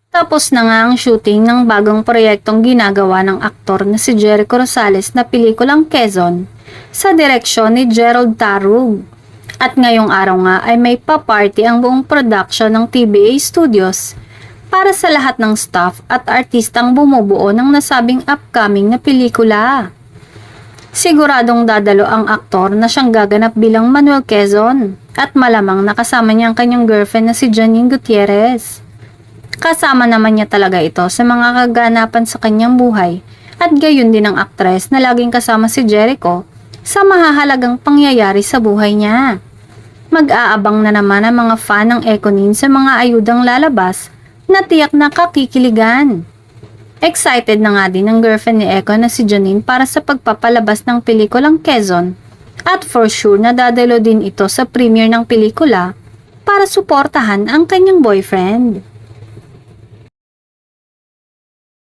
Tapos na nga ang shooting ng bagong proyektong ginagawa ng aktor na si Jericho Rosales na pelikulang Quezon sa direksyon ni Gerald Tarug. At ngayong araw nga ay may pa-party ang buong production ng TBA Studios para sa lahat ng staff at artistang bumubuo ng nasabing upcoming na pelikula. Siguradong dadalo ang aktor na siyang gaganap bilang Manuel Quezon at malamang nakasama niya ang kanyang girlfriend na si Janine Gutierrez. Kasama naman niya talaga ito sa mga kaganapan sa kanyang buhay at gayon din ang aktres na laging kasama si Jericho sa mahahalagang pangyayari sa buhay niya. Mag-aabang na naman ang mga fan ng Econin sa mga ayudang lalabas na tiyak na kakikiligan. Excited na nga din ang girlfriend ni Eko na si Janine para sa pagpapalabas ng pelikulang Quezon at for sure na dadalo din ito sa premiere ng pelikula para suportahan ang kanyang boyfriend.